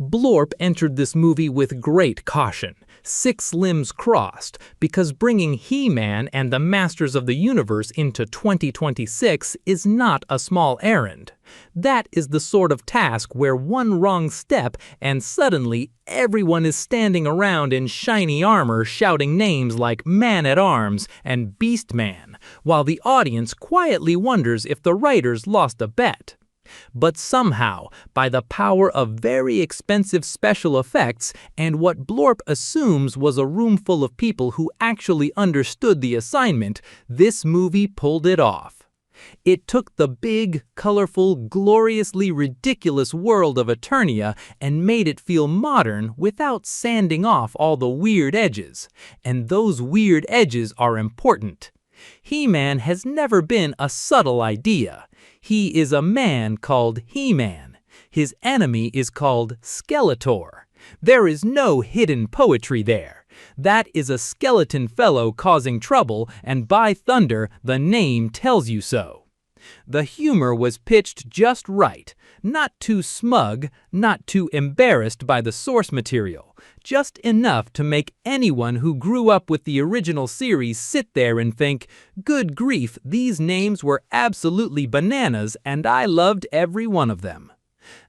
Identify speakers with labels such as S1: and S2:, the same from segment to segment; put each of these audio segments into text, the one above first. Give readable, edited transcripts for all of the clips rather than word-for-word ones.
S1: Blorp entered this movie with great caution, 6 limbs crossed, because bringing He-Man and the Masters of the Universe into 2026 is not a small errand. That is the sort of task where one wrong step and suddenly everyone is standing around in shiny armor shouting names like Man-at-Arms and Beast-Man, while the audience quietly wonders if the writers lost a bet. But somehow, by the power of very expensive special effects and what Blorp assumes was a room full of people who actually understood the assignment, this movie pulled it off. It took the big, colorful, gloriously ridiculous world of Eternia and made it feel modern without sanding off all the weird edges. And those weird edges are important. He-Man has never been a subtle idea. He is a man called He-Man. His enemy is called Skeletor. There is no hidden poetry there. That is a skeleton fellow causing trouble, and by thunder, the name tells you so. The humor was pitched just right, not too smug, not too embarrassed by the source material, just enough to make anyone who grew up with the original series sit there and think, good grief, these names were absolutely bananas and I loved every one of them.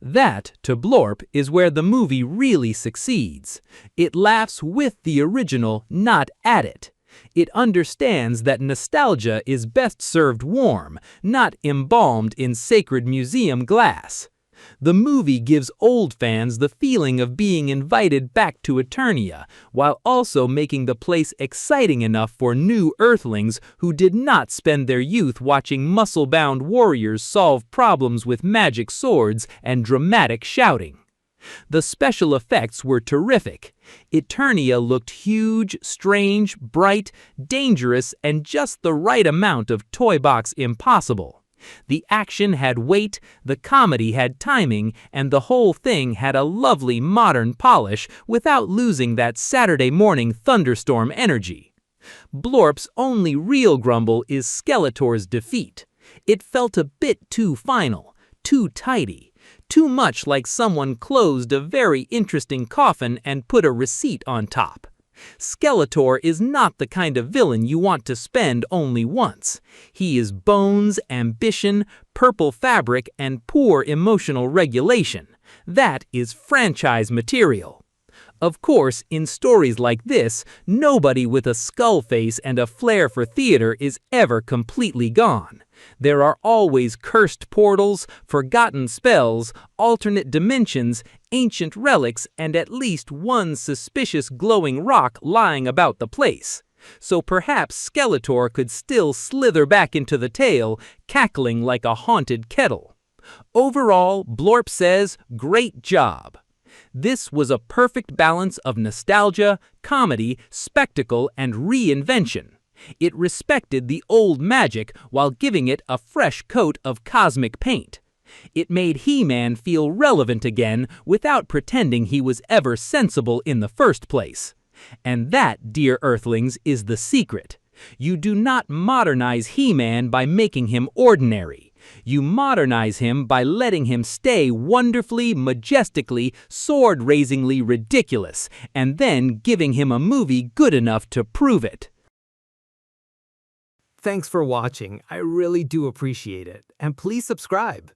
S1: That, to Blorp, is where the movie really succeeds. It laughs with the original, not at it. It understands that nostalgia is best served warm, not embalmed in sacred museum glass. The movie gives old fans the feeling of being invited back to Eternia, while also making the place exciting enough for new Earthlings who did not spend their youth watching muscle-bound warriors solve problems with magic swords and dramatic shouting. The special effects were terrific. Eternia looked huge, strange, bright, dangerous, and just the right amount of toy box impossible. The action had weight, the comedy had timing, and the whole thing had a lovely modern polish without losing that Saturday morning thunderstorm energy. Blorp's only real grumble is Skeletor's defeat. It felt a bit too final, too tidy, too much like someone closed a very interesting coffin and put a receipt on top. Skeletor is not the kind of villain you want to spend only once. He is bones, ambition, purple fabric, and poor emotional regulation. That is franchise material. Of course, in stories like this, nobody with a skull face and a flair for theater is ever completely gone. There are always cursed portals, forgotten spells, alternate dimensions, ancient relics, and at least one suspicious glowing rock lying about the place. So perhaps Skeletor could still slither back into the tale, cackling like a haunted kettle. Overall, Blorp says, great job. This was a perfect balance of nostalgia, comedy, spectacle, and reinvention. It respected the old magic while giving it a fresh coat of cosmic paint. It made He-Man feel relevant again without pretending he was ever sensible in the first place. And that, dear Earthlings, is the secret. You do not modernize He-Man by making him ordinary. You modernize him by letting him stay wonderfully, majestically, sword-raisingly ridiculous, and then giving him a movie good enough to prove it.
S2: Thanks for watching. I really do appreciate it. And please subscribe.